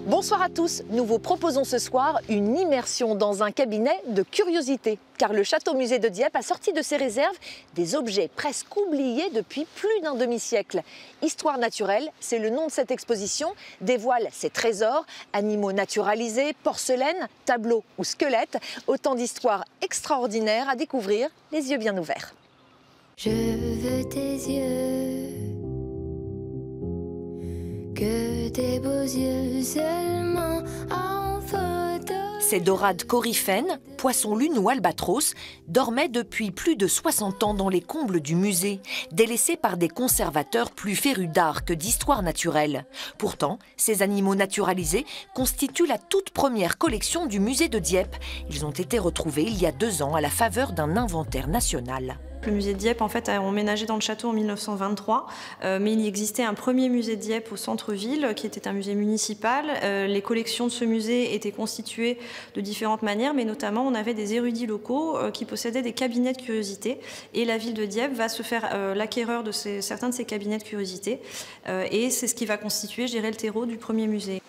Bonsoir à tous, nous vous proposons ce soir une immersion dans un cabinet de curiosités. Car le château-musée de Dieppe a sorti de ses réserves des objets presque oubliés depuis plus d'un demi-siècle. Histoire naturelle, c'est le nom de cette exposition, dévoile ses trésors, animaux naturalisés, porcelaines, tableaux ou squelettes, autant d'histoires extraordinaires à découvrir les yeux bien ouverts. Je veux tes yeux, que tes beaux yeux seulement en photo. Ces dorades coryphènes, poissons lune ou albatros, dormaient depuis plus de 60 ans dans les combles du musée, délaissés par des conservateurs plus férus d'art que d'histoire naturelle. Pourtant, ces animaux naturalisés constituent la toute première collection du musée de Dieppe. Ils ont été retrouvés il y a 2 ans à la faveur d'un inventaire national. Le musée de Dieppe en fait, a emménagé dans le château en 1923, mais il existait un premier musée de Dieppe au centre-ville qui était un musée municipal. Les collections de ce musée étaient constituées de différentes manières, mais notamment on avait des érudits locaux qui possédaient des cabinets de curiosités et la ville de Dieppe va se faire l'acquéreur de certains de ces cabinets de curiosités et c'est ce qui va constituer, je dirais, le terreau du premier musée.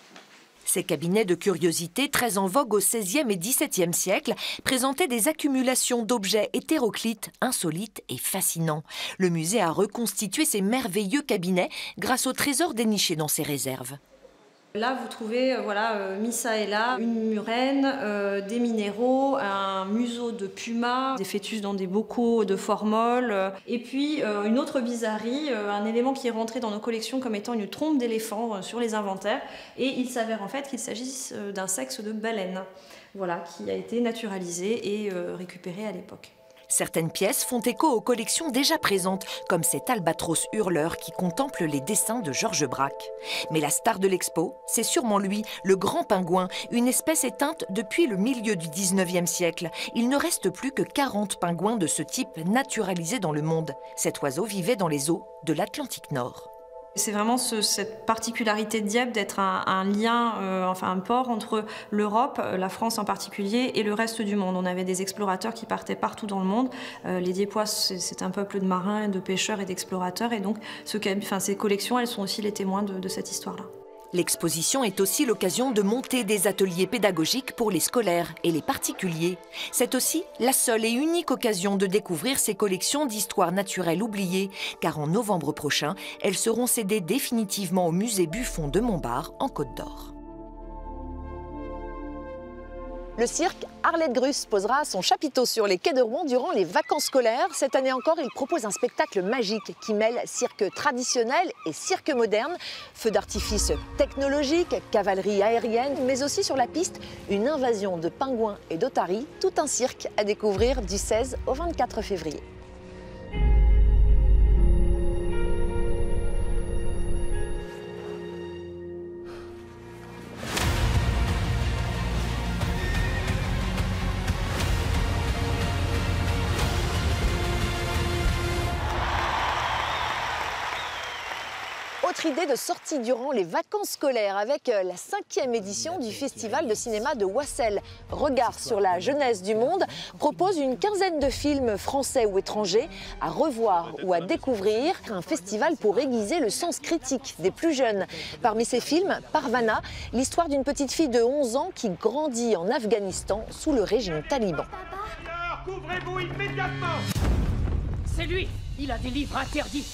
Ces cabinets de curiosités, très en vogue au XVIe et XVIIe siècle, présentaient des accumulations d'objets hétéroclites, insolites et fascinants. Le musée a reconstitué ces merveilleux cabinets grâce aux trésors dénichés dans ses réserves. Là, vous trouvez mis ça et là une murène, des minéraux, un museau de puma, des fœtus dans des bocaux de formol, et puis une autre bizarrerie, un élément qui est rentré dans nos collections comme étant une trompe d'éléphant sur les inventaires, et il s'avère en fait qu'il s'agisse d'un sexe de baleine, voilà, qui a été naturalisé et récupéré à l'époque. Certaines pièces font écho aux collections déjà présentes, comme cet albatros hurleur qui contemple les dessins de Georges Braque. Mais la star de l'expo, c'est sûrement lui, le grand pingouin, une espèce éteinte depuis le milieu du 19e siècle. Il ne reste plus que 40 pingouins de ce type naturalisés dans le monde. Cet oiseau vivait dans les eaux de l'Atlantique Nord. C'est vraiment cette particularité de Dieppe d'être un lien, un port entre l'Europe, la France en particulier, et le reste du monde. On avait des explorateurs qui partaient partout dans le monde. Les Dieppois, c'est un peuple de marins, de pêcheurs et d'explorateurs. Et donc, ces collections, elles sont aussi les témoins de cette histoire-là. L'exposition est aussi l'occasion de monter des ateliers pédagogiques pour les scolaires et les particuliers. C'est aussi la seule et unique occasion de découvrir ces collections d'histoire naturelle oubliées, car en novembre prochain, elles seront cédées définitivement au musée Buffon de Montbard en Côte d'Or. Le cirque Arlette Gruss posera son chapiteau sur les quais de Rouen durant les vacances scolaires. Cette année encore, il propose un spectacle magique qui mêle cirque traditionnel et cirque moderne. Feux d'artifice technologiques, cavalerie aérienne, mais aussi sur la piste, une invasion de pingouins et d'otaries. Tout un cirque à découvrir du 16 au 24 février. Autre idée de sortie durant les vacances scolaires avec la 5e édition du Festival de cinéma de Wassel. Regard sur la jeunesse du monde propose une quinzaine de films français ou étrangers à revoir ou à découvrir. Un festival pour aiguiser le sens critique des plus jeunes. Parmi ces films, Parvana, l'histoire d'une petite fille de 11 ans qui grandit en Afghanistan sous le régime taliban. Couvrez-vous immédiatement! C'est lui! Il a des livres interdits!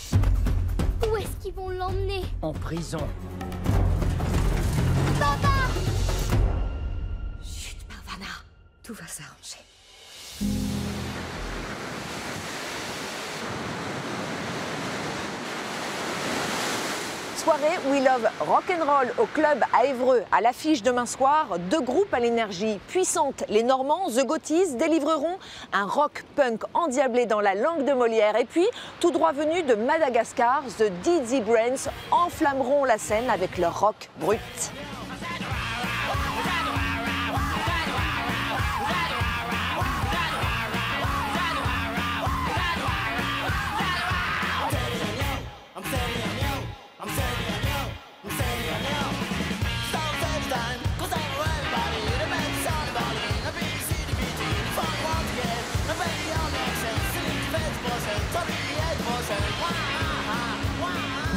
Où est-ce qu'ils vont l'emmener? En prison. Papa! Chut, Parvana, tout va s'arranger. Soirée We Love Rock'n'Roll au club à Évreux. À l'affiche demain soir, 2 groupes à l'énergie puissante. Les Normands, The Gothies, délivreront un rock punk endiablé dans la langue de Molière. Et puis, tout droit venu de Madagascar, The Dizzy Brains enflammeront la scène avec leur rock brut.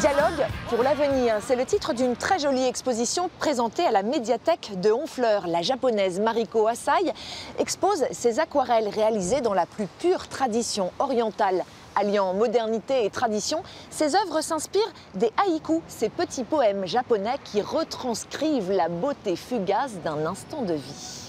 Dialogue pour l'avenir, c'est le titre d'une très jolie exposition présentée à la médiathèque de Honfleur. La japonaise Mariko Asai expose ses aquarelles réalisées dans la plus pure tradition orientale. Alliant modernité et tradition, ses œuvres s'inspirent des haïkus, ces petits poèmes japonais qui retranscrivent la beauté fugace d'un instant de vie.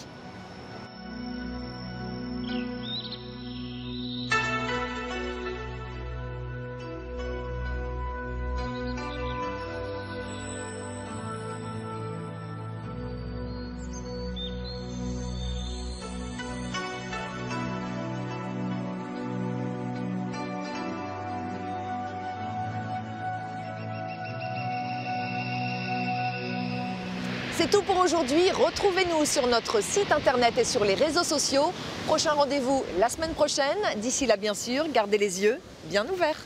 C'est tout pour aujourd'hui. Retrouvez-nous sur notre site internet et sur les réseaux sociaux. Prochain rendez-vous la semaine prochaine. D'ici là, bien sûr, gardez les yeux bien ouverts.